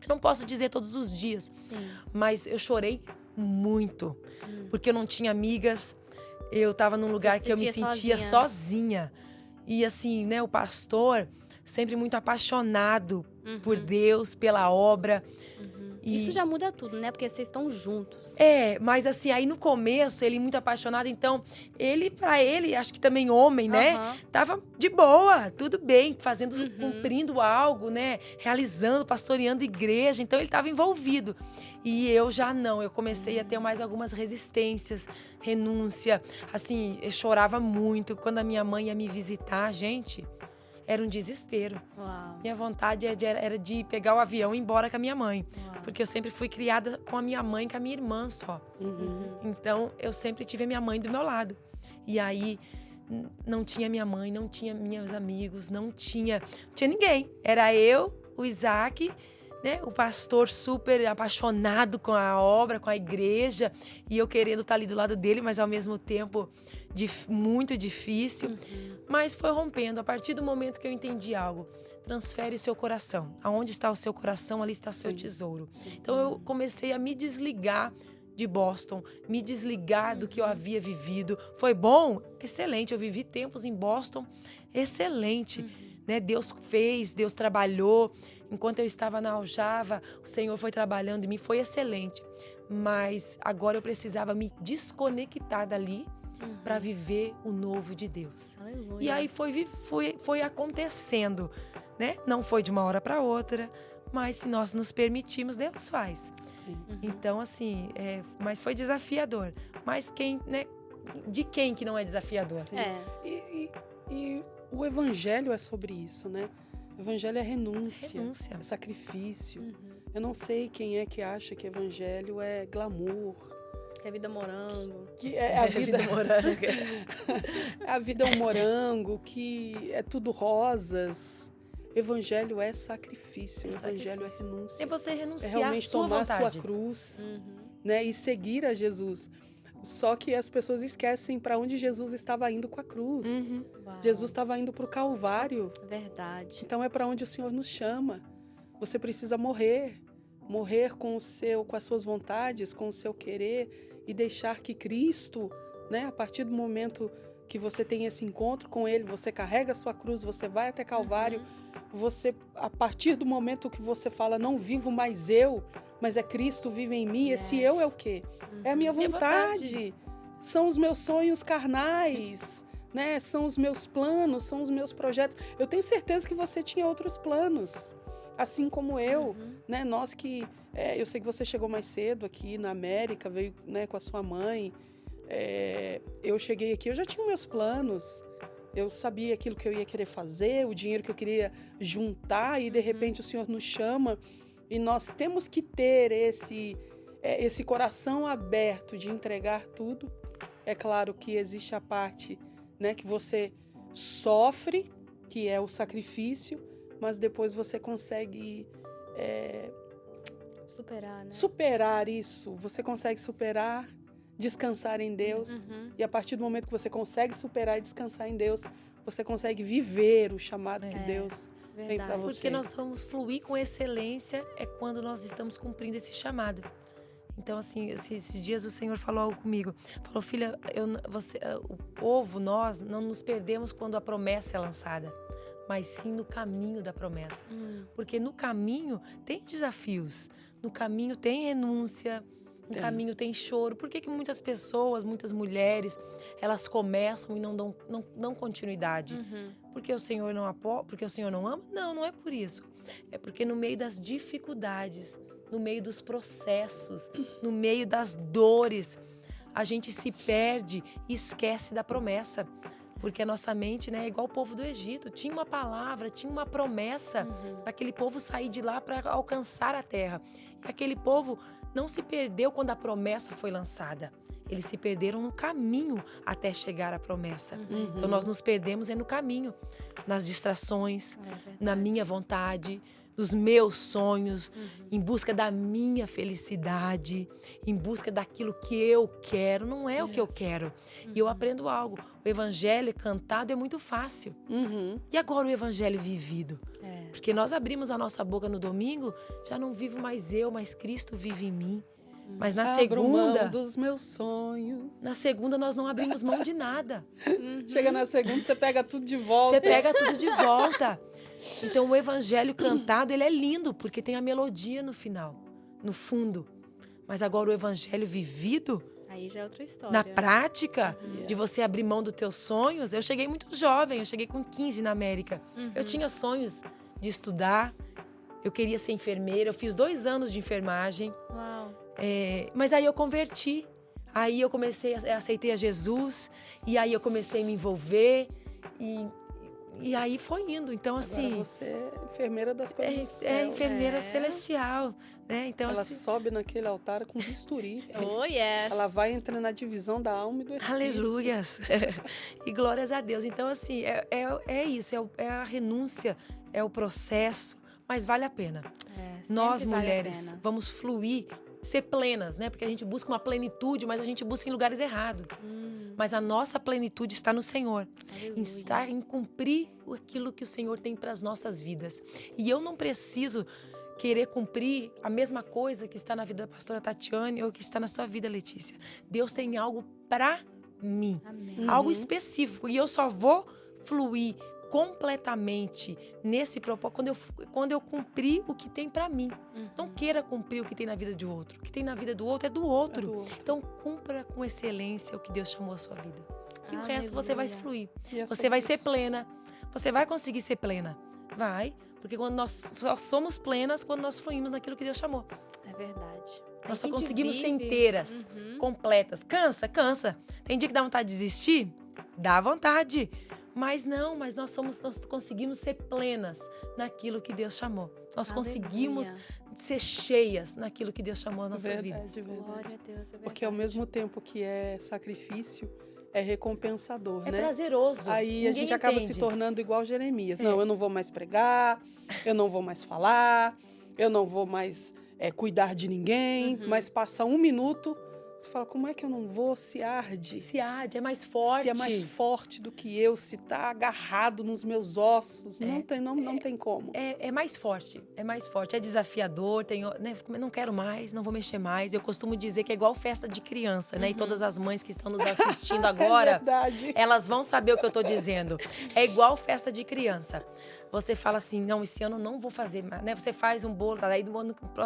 eu não posso dizer todos os dias, mas eu chorei muito, porque eu não tinha amigas, eu estava num lugar que eu me sentia sozinha. E assim, né, o pastor sempre muito apaixonado por Deus, pela obra. Isso já muda tudo, né? Porque vocês estão juntos. Mas assim, aí no começo, ele muito apaixonado, então, pra ele, acho que também homem, né? Tava de boa, tudo bem, cumprindo algo, né? Realizando, pastoreando igreja, então ele tava envolvido. E eu já não, eu comecei a ter mais algumas resistências, renúncia, assim, eu chorava muito. Quando a minha mãe ia me visitar, gente, era um desespero. Uau. Minha vontade era de pegar o avião e ir embora com a minha mãe. Uau. Porque eu sempre fui criada com a minha mãe e com a minha irmã só. Então, eu sempre tive a minha mãe do meu lado. E aí, não tinha minha mãe, não tinha meus amigos, não tinha ninguém. Era eu, o Isaac, né, o pastor super apaixonado com a obra, com a igreja. E eu querendo estar ali do lado dele, mas ao mesmo tempo muito difícil. Mas foi rompendo. A partir do momento que eu entendi algo, transfere seu coração. Aonde está o seu coração, ali está o seu tesouro. Então eu comecei a me desligar de Boston, me desligar do que eu havia vivido. Foi bom? Excelente. Eu vivi tempos em Boston, excelente. Né? Deus fez, Deus trabalhou. Enquanto eu estava na aljava, o Senhor foi trabalhando em mim, foi excelente. Mas agora eu precisava me desconectar dali para viver o novo de Deus. Aleluia. E aí foi acontecendo, né? Não foi de uma hora para outra, mas se nós nos permitirmos, Deus faz. Então, assim, mas foi desafiador. Mas de quem que não é desafiador? E o evangelho é sobre isso, né? O evangelho é renúncia. É sacrifício. Eu não sei quem é que acha que evangelho é glamour. Que é vida morango. Que é a vida morango. A vida é um morango, que é tudo rosas. Evangelho é sacrifício. Evangelho é renúncia. É você renunciar é realmente à sua tomar vontade. a sua cruz, né, e seguir a Jesus. Só que as pessoas esquecem para onde Jesus estava indo com a cruz. Jesus estava indo para o Calvário. Verdade. Então é para onde o Senhor nos chama. Você precisa morrer com as suas vontades, com o seu querer, e deixar que Cristo, né, a partir do momento que você tem esse encontro com Ele, você carrega a sua cruz, você vai até Calvário, a partir do momento que você fala, não vivo mais eu, mas é Cristo vive em mim, esse eu é o quê? É a minha vontade. São os meus sonhos carnais, né? São os meus planos, são os meus projetos. Eu tenho certeza que você tinha outros planos, assim como eu, né? Nós que... eu sei que você chegou mais cedo aqui na América, veio, né, com a sua mãe. Eu cheguei aqui, eu já tinha meus planos. Eu sabia aquilo que eu ia querer fazer, o dinheiro que eu queria juntar, e de repente o Senhor nos chama. E nós temos que ter esse coração aberto de entregar tudo. É claro que existe a parte, né, que você sofre, que é o sacrifício, mas depois você consegue superar, né? Superar isso. Você consegue superar, descansar em Deus. E a partir do momento que você consegue superar e descansar em Deus, você consegue viver o chamado que Deus tem para você. Porque nós vamos fluir com excelência quando nós estamos cumprindo esse chamado. Então, assim, esses dias o Senhor falou algo comigo. Falou, filha, o povo, nós não nos perdemos quando a promessa é lançada, mas sim no caminho da promessa. Porque no caminho tem desafios, no caminho tem renúncia, no caminho tem choro. Por que muitas pessoas, muitas mulheres, elas começam e não dão continuidade? Porque o Senhor não apoia, porque o Senhor não ama? Não, não é por isso. É porque no meio das dificuldades, no meio dos processos, no meio das dores, a gente se perde e esquece da promessa. Porque a nossa mente, né, é igual o povo do Egito. Tinha uma palavra, tinha uma promessa para aquele povo sair de lá para alcançar a terra. E aquele povo não se perdeu quando a promessa foi lançada. Eles se perderam no caminho até chegar à promessa. Então nós nos perdemos no caminho, nas distrações, na minha vontade, dos meus sonhos, em busca da minha felicidade, em busca daquilo que eu quero, não é o que eu quero. E eu aprendo algo, o evangelho cantado é muito fácil. E agora o evangelho vivido? Porque nós abrimos a nossa boca no domingo, já não vivo mais eu, mas Cristo vive em mim. Mas na segunda, mão dos meus sonhos. Na segunda nós não abrimos mão de nada. Chega na segunda, você pega tudo de volta. Você pega tudo de volta. Então o evangelho cantado, ele é lindo, porque tem a melodia no final, no fundo. Mas agora o evangelho vivido, aí já é outra história. Na prática, de você abrir mão dos teus sonhos. Eu cheguei muito jovem, eu cheguei com 15 na América. Eu tinha sonhos de estudar, eu queria ser enfermeira, eu fiz 2 anos de enfermagem. Uau. Mas aí eu converti, aí eu aceitei a Jesus, e aí eu comecei a me envolver, e aí foi indo. Então, assim... Agora você é enfermeira das coisas do céu. Enfermeira celestial, né? Então, ela assim, sobe naquele altar com bisturi. Oh, yes. Ela vai entrando na divisão da alma e do espírito. Aleluias! E glórias a Deus. Então, assim, é isso, é a renúncia, é o processo, mas vale a pena. Nós, mulheres, vamos fluir, ser plenas, né? Porque a gente busca uma plenitude, mas a gente busca em lugares errados. Mas a nossa plenitude está no Senhor. Em cumprir aquilo que o Senhor tem para as nossas vidas. E eu não preciso querer cumprir a mesma coisa que está na vida da pastora Tatiane ou que está na sua vida, Letícia. Deus tem algo para mim. Amém. Algo específico. E eu só vou fluir completamente nesse propósito quando eu cumprir o que tem para mim. Não queira cumprir o que tem na vida do outro. O que tem na vida do outro é do outro. Então cumpra com excelência o que Deus chamou a sua vida. E o resto você vai fluir. Você vai ser plena. Você vai conseguir ser plena. Vai. Porque quando nós só somos plenas quando nós fluímos naquilo que Deus chamou. É verdade. Nós só conseguimos ser inteiras, completas. Cansa. Tem dia que dá vontade de desistir? Dá vontade. Mas nós conseguimos ser plenas naquilo que Deus chamou. Nós conseguimos ser cheias naquilo que Deus chamou as nossas vidas. Verdade. Glória a Deus, é verdade. Porque ao mesmo tempo que é sacrifício, é recompensador, né? É prazeroso. Aí a gente acaba se tornando igual Jeremias. Não, eu não vou mais pregar, eu não vou mais falar, eu não vou mais cuidar de ninguém, mas passa 1 minuto... Você fala, como é que eu não vou? Se arde. Se arde, é mais forte. Se é mais forte do que eu, se tá agarrado nos meus ossos. Não tem como. É mais forte, é desafiador, não quero mais, não vou mexer mais. Eu costumo dizer que é igual festa de criança, né? E todas as mães que estão nos assistindo agora, elas vão saber o que eu tô dizendo. É igual festa de criança. Você fala assim, não, esse ano não vou fazer mais, né? Você faz um bolo, tá? Daí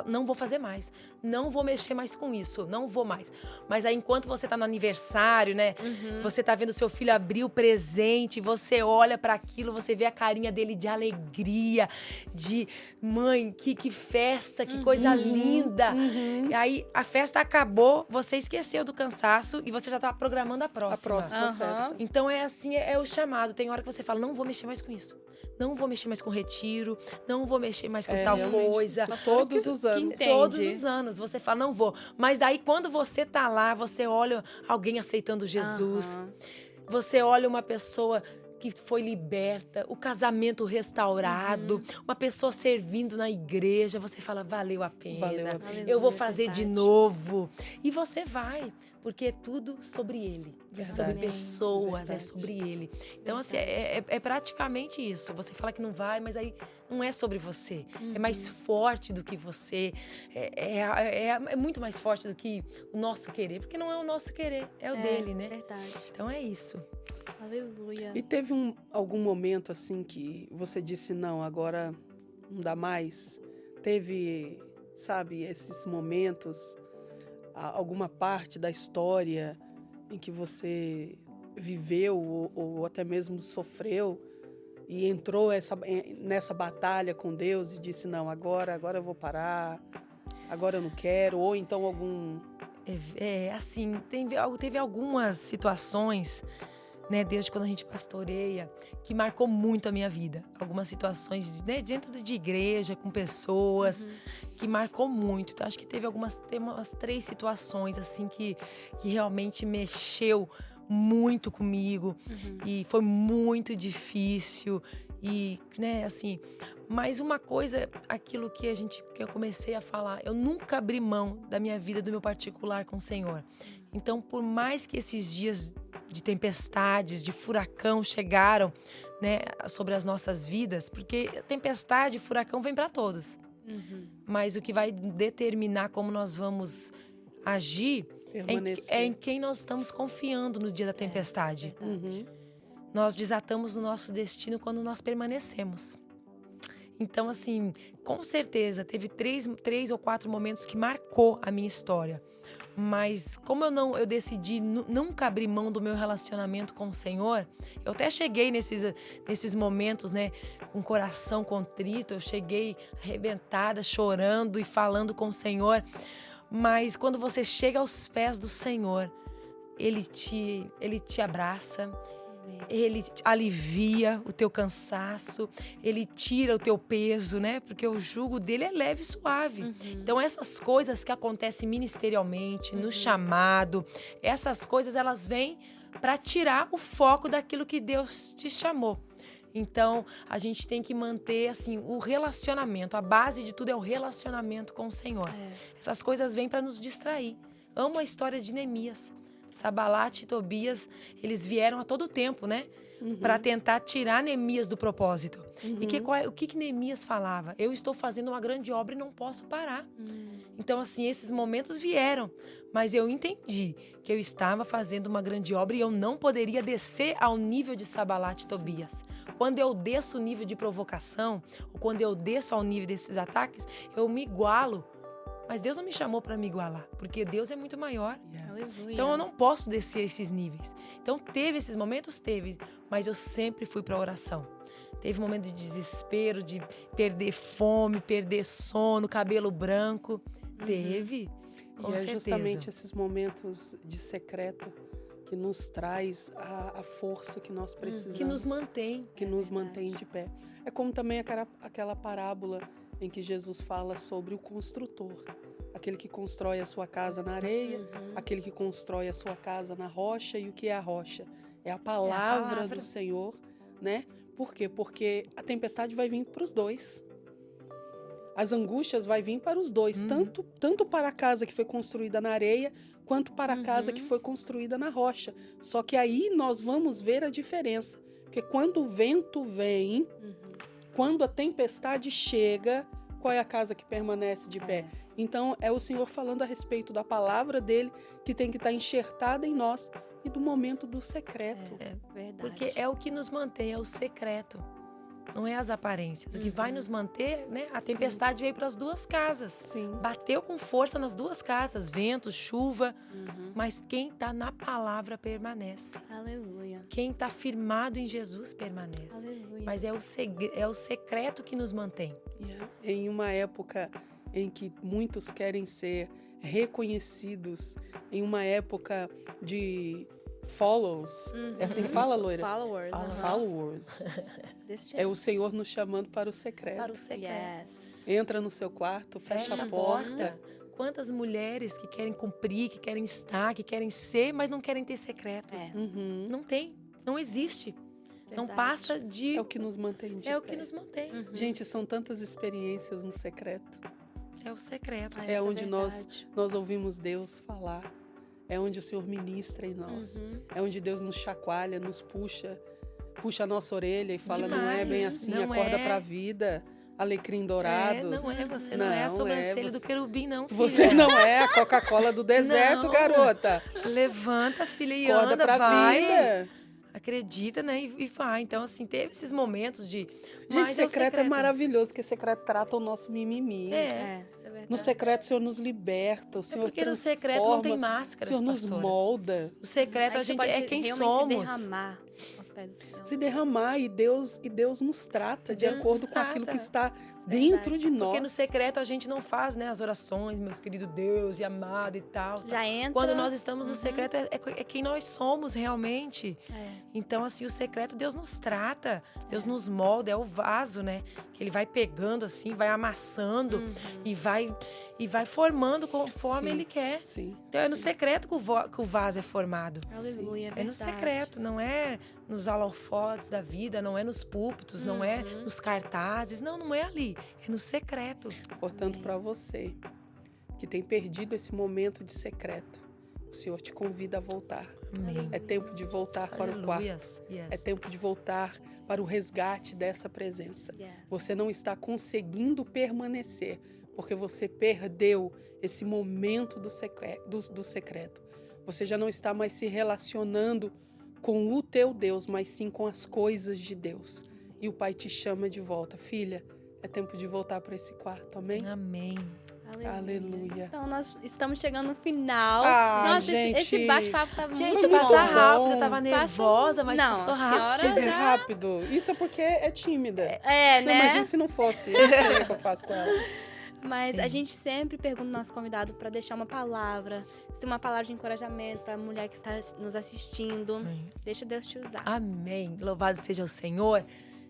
não vou fazer mais, não vou mexer mais com isso, não vou mais. Mas aí enquanto você tá no aniversário, né? Você tá vendo seu filho abrir o presente, você olha para aquilo, você vê a carinha dele de alegria, de mãe, que festa, que coisa linda. E aí a festa acabou, você esqueceu do cansaço e você já tá programando a próxima. A próxima festa. Então é assim, é o chamado. Tem hora que você fala, não vou mexer mais com isso. Não vou mexer mais com retiro, não vou mexer mais com tal coisa. Todos os anos. Todos os anos. Você fala, não vou. Mas aí, quando você tá lá, você olha alguém aceitando Jesus. Você olha uma pessoa que foi liberta, o casamento restaurado, uma pessoa servindo na igreja. Você fala, valeu a pena. Eu vou fazer de novo. E você vai. porque é tudo sobre Ele. É Verdade. sobre pessoas, Verdade. é sobre Ele. Então, assim, é praticamente isso. Você fala que não vai, mas aí não é sobre você. É mais forte do que você. É muito mais forte do que o nosso querer. Porque não é o nosso querer, é o dele, né? Verdade. Então, é isso. Aleluia. E teve algum momento assim que você disse, não, agora não dá mais? Teve, sabe, esses momentos, alguma parte da história em que você viveu ou até mesmo sofreu e entrou nessa batalha com Deus e disse, não, agora eu vou parar, agora eu não quero, ou então algum... Assim, teve algumas situações, né, desde quando a gente pastoreia, que marcou muito a minha vida. Algumas situações, né, dentro de igreja, com pessoas, que marcou muito. Então, acho que teve umas 3 situações, assim, que realmente mexeu muito comigo. E foi muito difícil. E, né, assim... Mas uma coisa, aquilo que eu comecei a falar, eu nunca abri mão da minha vida, do meu particular com o Senhor. Então, por mais que esses dias de tempestades, de furacão chegaram, né, sobre as nossas vidas, porque tempestade, furacão vem para todos. Mas o que vai determinar como nós vamos agir é em quem nós estamos confiando no dia da tempestade. Nós desatamos o nosso destino quando nós permanecemos. Então, assim, com certeza, teve 3 ou 4 momentos que marcou a minha história. Mas como eu decidi nunca abrir mão do meu relacionamento com o Senhor, eu até cheguei nesses momentos, né, com o coração contrito, eu cheguei arrebentada, chorando e falando com o Senhor. Mas quando você chega aos pés do Senhor, Ele te abraça, Ele alivia o teu cansaço, Ele tira o teu peso, né? Porque o jugo dele é leve e suave. Então, essas coisas que acontecem ministerialmente, no chamado, essas coisas, elas vêm para tirar o foco daquilo que Deus te chamou. Então, a gente tem que manter, assim, o relacionamento. A base de tudo é o relacionamento com o Senhor. Essas coisas vêm para nos distrair. Amo a história de Neemias. Sanbalate e Tobias, eles vieram a todo tempo, né? Para tentar tirar Neemias do propósito. E o que Neemias falava? Eu estou fazendo uma grande obra e não posso parar. Então, assim, esses momentos vieram. Mas eu entendi que eu estava fazendo uma grande obra e eu não poderia descer ao nível de Sanbalate e Tobias. Quando eu desço o nível de provocação, ou quando eu desço ao nível desses ataques, eu me igualo. Mas Deus não me chamou para me igualar, porque Deus é muito maior. Então eu não posso descer esses níveis. Então teve esses momentos? Teve, mas eu sempre fui para a oração. Teve um momento de desespero, de perder fome, perder sono, cabelo branco. Teve, com certeza. Justamente esses momentos de secreto que nos traz a força que nós precisamos. Que nos mantém. Que nos mantém de pé. É como também aquela parábola em que Jesus fala sobre o construtor. Aquele que constrói a sua casa na areia, aquele que constrói a sua casa na rocha. E o que é a rocha? É a palavra do Senhor, né? Por quê? Porque a tempestade vai vir para os dois. As angústias vai vir para os dois. Tanto para a casa que foi construída na areia, quanto para a casa que foi construída na rocha. Só que aí nós vamos ver a diferença. Porque quando o vento vem... Quando a tempestade chega, qual é a casa que permanece de pé? Então, é o Senhor falando a respeito da palavra dele, que tem que estar enxertada em nós, e do momento do secreto. Verdade. Porque é o que nos mantém, é o secreto. Não é as aparências. O que vai nos manter, né? A tempestade veio para as 2 casas. Sim. Bateu com força nas 2 casas. Vento, chuva. Mas quem está na palavra permanece. Aleluia. Quem está firmado em Jesus permanece. Aleluia. Mas é o secreto que nos mantém. Em uma época em que muitos querem ser reconhecidos, em uma época de follows, é assim que fala, loira? Followers. Followers. É o Senhor nos chamando para o secreto. Para o secreto. Entra no seu quarto, fecha a porta. Quantas mulheres que querem cumprir, que querem estar, que querem ser, mas não querem ter secretos. Não tem, não existe. Não passa de... É o que nos mantém de pé. É o que nos mantém. Gente, são tantas experiências no secreto. É o secreto. É onde nós ouvimos Deus falar. é onde o Senhor ministra em nós. É onde Deus nos chacoalha, nos puxa a nossa orelha e fala, não é bem assim, acorda pra vida, alecrim dourado. Você não é a sobrancelha do querubim, não, filha. Você não é a Coca-Cola do deserto, garota. Levanta, filha, e acorda anda, pra vai. Vida. Acredita, né? E vai. Então, assim, teve esses momentos de... Gente, secreto é maravilhoso, porque secreto trata o nosso mimimi. Isso é verdade. No secreto, o Senhor nos liberta, o Senhor porque no secreto não tem máscaras, o Senhor nos molda. O secreto, a gente é quem somos. Se derramar aos pés do Senhor. Se derramar, e Deus nos trata de acordo com aquilo que está dentro de nós. Porque no secreto a gente não faz, né, as orações, meu querido Deus e amado e tal. Já entra. Quando nós estamos no secreto, é quem nós somos realmente. É. Então, assim, o secreto, Deus nos trata, Deus nos molda, é o vaso, né? Que Ele vai pegando, assim, vai amassando e vai formando conforme Ele quer. Sim, então, é no secreto que o vaso é formado. Aleluia, é no secreto, não é nos holofotes da vida, não é nos púlpitos, não é nos cartazes. Não é ali, é no secreto. Portanto, para você que tem perdido esse momento de secreto, o Senhor te convida a voltar. Amém. É tempo de voltar para o quarto. Yes. É tempo de voltar para o resgate dessa presença. Yes. Você não está conseguindo permanecer, porque você perdeu esse momento do secreto. Você já não está mais se relacionando com o teu Deus, mas sim com as coisas de Deus. E o Pai te chama de volta. Filha, é tempo de voltar para esse quarto, amém? Amém. Aleluia. Então, nós estamos chegando no final. Nossa, gente, esse bate-papo tá muito passa bom. rápido. Eu tava nervosa, mas não, passou rápido. Super rápido. Isso é porque é tímida. Né? Imagina se não fosse. Eu não sei o que eu faço com ela. Mas a gente sempre pergunta ao nosso convidado para deixar uma palavra. Se tem uma palavra de encorajamento para a mulher que está nos assistindo. Amém. Deixa Deus te usar. Amém. Louvado seja o Senhor.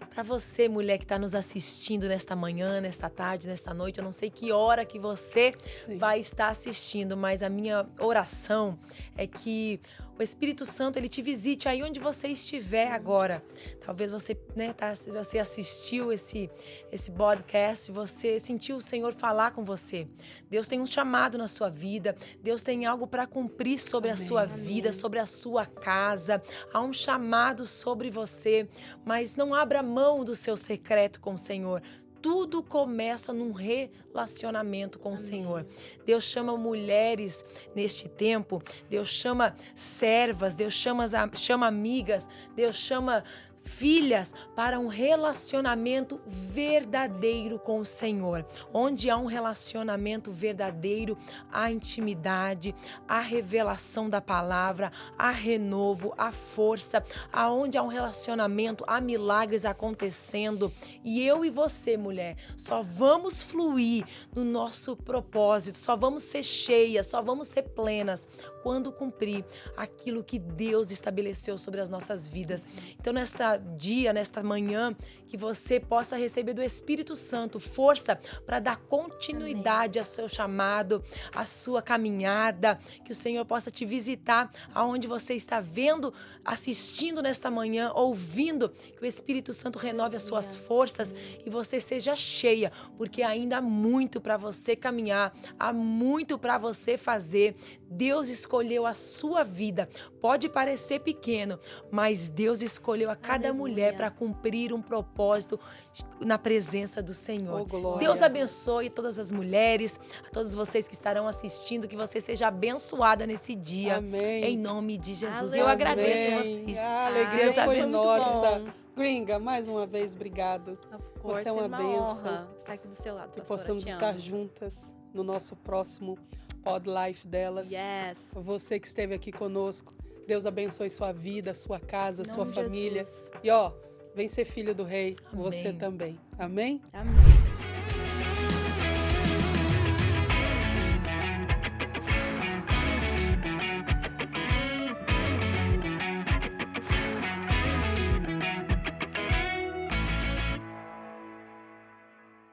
Para você, mulher que está nos assistindo nesta manhã, nesta tarde, nesta noite, eu não sei que hora que você vai estar assistindo, mas a minha oração é que o Espírito Santo, ele te visite aí onde você estiver agora. Talvez você, você assistiu esse podcast, você sentiu o Senhor falar com você. Deus tem um chamado na sua vida, Deus tem algo para cumprir sobre a sua vida, sobre a sua casa. Há um chamado sobre você, mas não abra mão do seu secreto com o Senhor. Tudo começa num relacionamento com o Senhor. Deus chama mulheres neste tempo, Deus chama servas, Deus chama amigas, Deus chama filhas para um relacionamento verdadeiro com o Senhor. Onde há um relacionamento verdadeiro, há intimidade, há revelação da palavra, há renovo, há força. Aonde há um relacionamento, há milagres acontecendo. E eu e você, mulher, só vamos fluir no nosso propósito, só vamos ser cheias, só vamos ser plenas quando cumprir aquilo que Deus estabeleceu sobre as nossas vidas. Então, nesta manhã, que você possa receber do Espírito Santo força para dar continuidade ao seu chamado, à sua caminhada, que o Senhor possa te visitar aonde você está vendo, assistindo nesta manhã, ouvindo, que o Espírito Santo renove as suas forças e você seja cheia, porque ainda há muito para você caminhar, há muito para você fazer. Deus escolheu a sua vida. Pode parecer pequeno, mas Deus escolheu a cada mulher para cumprir um propósito na presença do Senhor. Deus abençoe todas as mulheres, a todos vocês que estarão assistindo, que você seja abençoada nesse dia. Amém. Em nome de Jesus. Eu agradeço vocês. A alegria foi nossa. Gringa, mais uma vez, obrigado. Você é uma bênção. Estar aqui do seu lado, que possamos estar juntas no nosso próximo Pod Life delas. Yes. Você que esteve aqui conosco, Deus abençoe sua vida, sua casa, sua família. Jesus. E vem ser filho do Rei, você também. Amém? Amém.